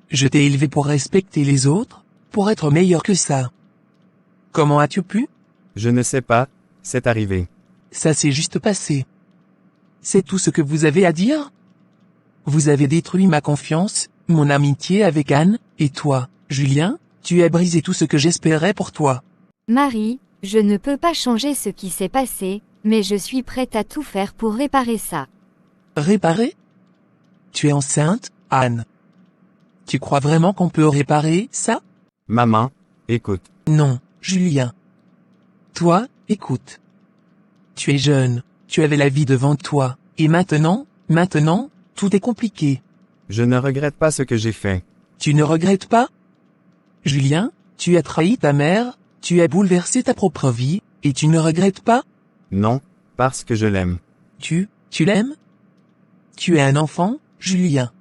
Je t'ai élevé pour respecter les autres, pour être meilleur que ça. Comment as-tu pu? Je ne sais pas, c'est arrivé. Ça s'est juste passé. C'est tout ce que vous avez à dire? Vous avez détruit ma confiance, mon amitié avec Anne, et toi, Julien, tu as brisé tout ce que j'espérais pour toi. Marie, je ne peux pas changer ce qui s'est passé, mais je suis prête à tout faire pour réparer ça. Réparer? Tu es enceinte, Anne. Tu crois vraiment qu'on peut réparer ça? Maman, écoute. Non, Julien. Toi, écoute. Tu es jeune, tu avais la vie devant toi, et maintenant, tout est compliqué. Je ne regrette pas ce que j'ai fait. Tu ne regrettes pas? Julien, tu as trahi ta mère, tu as bouleversé ta propre vie, et tu ne regrettes pas? Non, parce que je l'aime. Tu l'aimes? Tu es un enfant, Julien.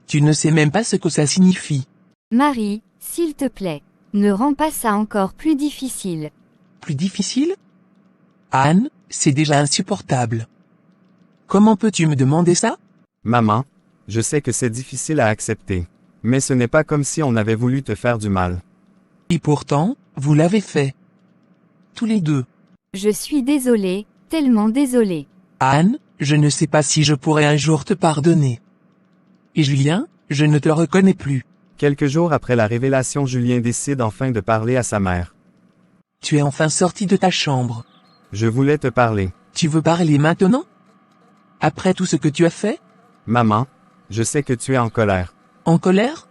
Tu ne sais même pas ce que ça signifie. Marie, s'il te plaît, ne rends pas ça encore plus difficile. Plus difficile? Anne, c'est déjà insupportable. Comment peux-tu me demander ça? Maman, je sais que c'est difficile à accepter. Mais ce n'est pas comme si on avait voulu te faire du mal. Et pourtant, vous l'avez fait. Tous les deux. Je suis désolée, tellement désolée. Anne, je ne sais pas si je pourrai un jour te pardonner. Et Julien, je ne te reconnais plus. Quelques jours après la révélation, Julien décide enfin de parler à sa mère. Tu es enfin sorti de ta chambre. Je voulais te parler. Tu veux parler maintenant? Après tout ce que tu as fait? Maman, je sais que tu es en colère. En colère?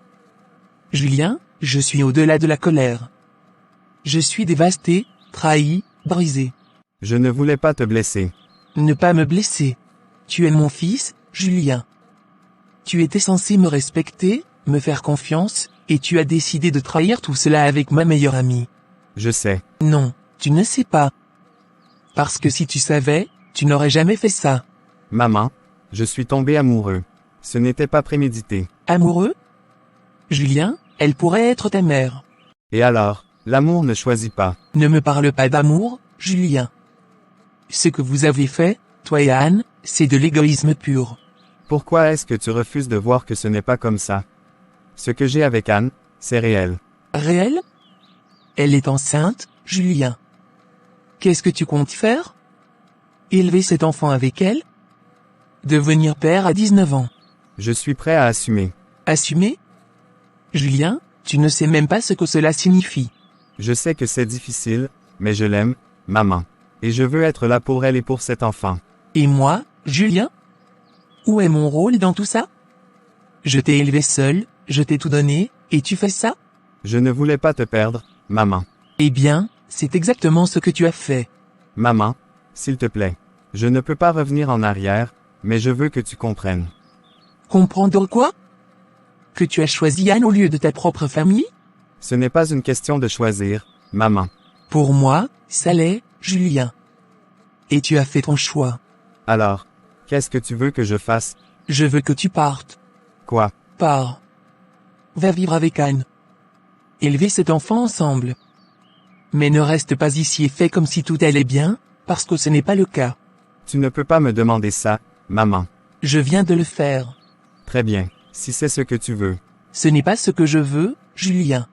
Julien, je suis au-delà de la colère. Je suis dévasté, trahi, brisé. Je ne voulais pas te blesser. Ne pas me blesser. Tu es mon fils, Julien. Tu étais censé me respecter, me faire confiance, et tu as décidé de trahir tout cela avec ma meilleure amie. Je sais. Non, tu ne sais pas. Parce que si tu savais, tu n'aurais jamais fait ça. Maman, je suis tombé amoureux. Ce n'était pas prémédité. Amoureux? Julien, elle pourrait être ta mère. Et alors, l'amour ne choisit pas. Ne me parle pas d'amour, Julien. Ce que vous avez fait, toi et Anne, c'est de l'égoïsme pur. Pourquoi est-ce que tu refuses de voir que ce n'est pas comme ça? Ce que j'ai avec Anne, c'est réel. Réel? Elle est enceinte, Julien. Qu'est-ce que tu comptes faire? Élever cet enfant avec elle? Devenir père à 19 ans. Je suis prêt à assumer. Assumer? Julien, tu ne sais même pas ce que cela signifie. Je sais que c'est difficile, mais je l'aime, maman. Et je veux être là pour elle et pour cet enfant. Et moi, Julien? Où est mon rôle dans tout ça? Je t'ai élevé seul, je t'ai tout donné, et tu fais ça? Je ne voulais pas te perdre, maman. Eh bien, c'est exactement ce que tu as fait. Maman, s'il te plaît. Je ne peux pas revenir en arrière, mais je veux que tu comprennes. Comprendre quoi? Que tu as choisi Anne au lieu de ta propre famille? Ce n'est pas une question de choisir, maman. Pour moi, ça l'est, Julien. Et tu as fait ton choix. Alors, qu'est-ce que tu veux que je fasse? Je veux que tu partes. Quoi? Pars. Va vivre avec Anne. Élevez cet enfant ensemble. Mais ne reste pas ici et fais comme si tout allait bien, parce que ce n'est pas le cas. Tu ne peux pas me demander ça, maman. Je viens de le faire. Très bien, si c'est ce que tu veux. Ce n'est pas ce que je veux, Julien.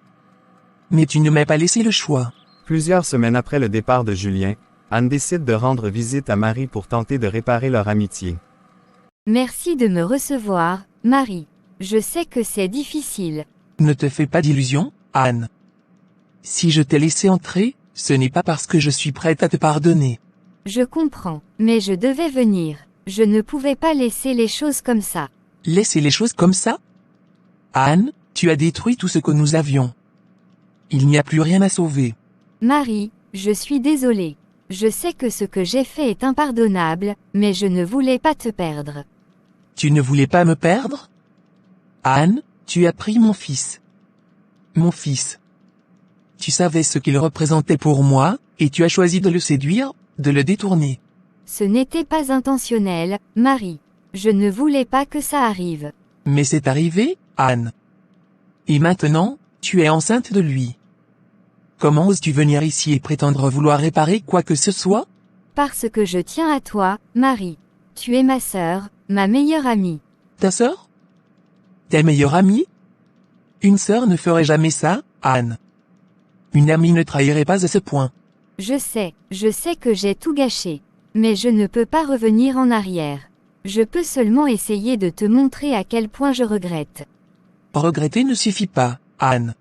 Mais tu ne m'as pas laissé le choix. Plusieurs semaines après le départ de Julien, Anne décide de rendre visite à Marie pour tenter de réparer leur amitié. Merci de me recevoir, Marie. Je sais que c'est difficile. Ne te fais pas d'illusions, Anne. Si je t'ai laissé entrer, ce n'est pas parce que je suis prête à te pardonner. Je comprends, mais je devais venir. Je ne pouvais pas laisser les choses comme ça. Laisser les choses comme ça? Anne, tu as détruit tout ce que nous avions. Il n'y a plus rien à sauver. Marie, je suis désolée. Je sais que ce que j'ai fait est impardonnable, mais je ne voulais pas te perdre. Tu ne voulais pas me perdre? Anne, tu as pris mon fils. Mon fils. Tu savais ce qu'il représentait pour moi, et tu as choisi de le séduire, de le détourner. Ce n'était pas intentionnel, Marie. Je ne voulais pas que ça arrive. Mais c'est arrivé, Anne. Et maintenant, tu es enceinte de lui. Comment oses-tu venir ici et prétendre vouloir réparer quoi que ce soit? Parce que je tiens à toi, Marie. Tu es ma sœur, ma meilleure amie. Ta sœur? Ta meilleure amie? Une sœur ne ferait jamais ça, Anne. Une amie ne trahirait pas à ce point. Je sais que j'ai tout gâché. Mais je ne peux pas revenir en arrière. Je peux seulement essayer de te montrer à quel point je regrette. Regretter ne suffit pas, Anne.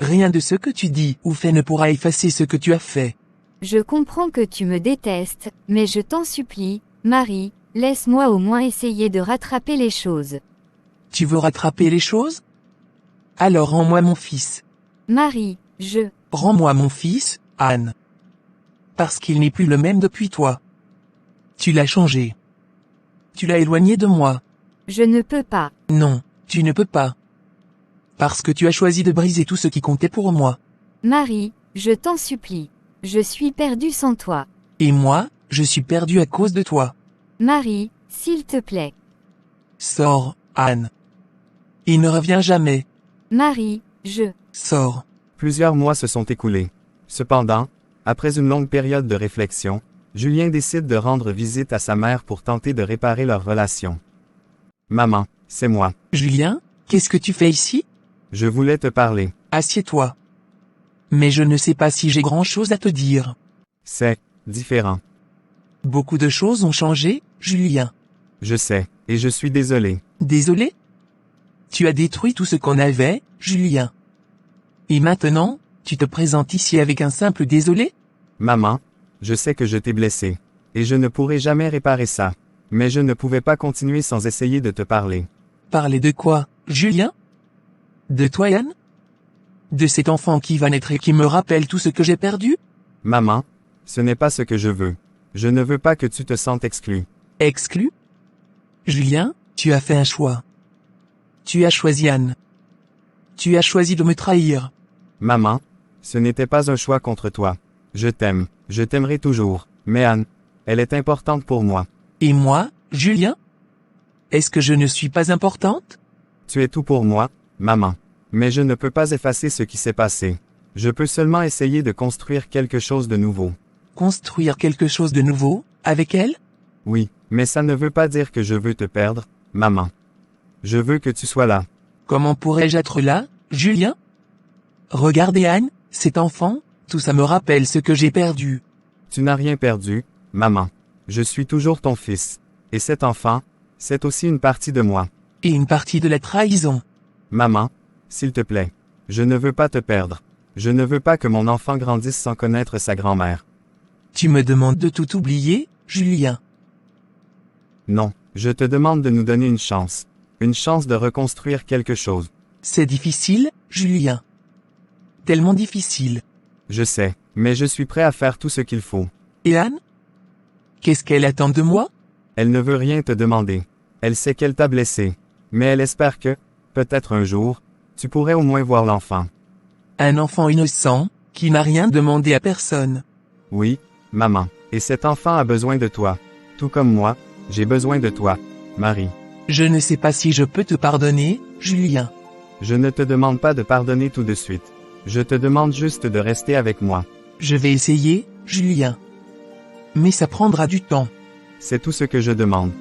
Rien de ce que tu dis ou fais ne pourra effacer ce que tu as fait. Je comprends que tu me détestes, mais je t'en supplie, Marie, laisse-moi au moins essayer de rattraper les choses. Tu veux rattraper les choses? Alors rends-moi mon fils. Marie, Rends-moi mon fils, Anne. Parce qu'il n'est plus le même depuis toi. Tu l'as changé. Tu l'as éloigné de moi. je ne peux pas. Non, tu ne peux pas. Parce que tu as choisi de briser tout ce qui comptait pour moi. Marie, je t'en supplie. Je suis perdue sans toi. Et moi, je suis perdu à cause de toi. Marie, s'il te plaît. Sors, Anne. Il ne revient jamais. Marie, Sors. Plusieurs mois se sont écoulés. Cependant, après une longue période de réflexion, Julien décide de rendre visite à sa mère pour tenter de réparer leur relation. Maman, c'est moi. Julien, qu'est-ce que tu fais ici? Je voulais te parler. Assieds-toi. Mais je ne sais pas si j'ai grand-chose à te dire. C'est différent. Beaucoup de choses ont changé, Julien. Je sais, et je suis désolé. Désolé? Tu as détruit tout ce qu'on avait, Julien. Et maintenant, tu te présentes ici avec un simple désolé? Maman, je sais que je t'ai blessé. Et je ne pourrai jamais réparer ça. Mais je ne pouvais pas continuer sans essayer de te parler. Parler de quoi, Julien? De toi, Anne? De cet enfant qui va naître et qui me rappelle tout ce que j'ai perdu? Maman, ce n'est pas ce que je veux. Je ne veux pas que tu te sentes exclu. Exclu? Julien, tu as fait un choix. Tu as choisi Anne. Tu as choisi de me trahir. Maman, ce n'était pas un choix contre toi. Je t'aime, je t'aimerai toujours. Mais Anne, elle est importante pour moi. Et moi, Julien? Est-ce que je ne suis pas importante? Tu es tout pour moi, maman. Mais je ne peux pas effacer ce qui s'est passé. Je peux seulement essayer de construire quelque chose de nouveau. Construire quelque chose de nouveau, avec elle? Oui, mais ça ne veut pas dire que je veux te perdre, maman. Je veux que tu sois là. Comment pourrais-je être là, Julien? Regardez Anne, cet enfant, tout ça me rappelle ce que j'ai perdu. Tu n'as rien perdu, maman. Je suis toujours ton fils. Et cet enfant, c'est aussi une partie de moi. Et une partie de la trahison. Maman, s'il te plaît. Je ne veux pas te perdre. Je ne veux pas que mon enfant grandisse sans connaître sa grand-mère. Tu me demandes de tout oublier, Julien. Non, je te demande de nous donner une chance. Une chance de reconstruire quelque chose. C'est difficile, Julien. Tellement difficile. Je sais, mais je suis prêt à faire tout ce qu'il faut. Et Anne? Qu'est-ce qu'elle attend de moi? Elle ne veut rien te demander. Elle sait qu'elle t'a blessé. Mais elle espère que, peut-être un jour, tu pourrais au moins voir l'enfant. Un enfant innocent, qui n'a rien demandé à personne. Oui, maman. Et cet enfant a besoin de toi. Tout comme moi, j'ai besoin de toi, Marie. Je ne sais pas si je peux te pardonner, Julien. Je ne te demande pas de pardonner tout de suite. Je te demande juste de rester avec moi. Je vais essayer, Julien. Mais ça prendra du temps. C'est tout ce que je demande.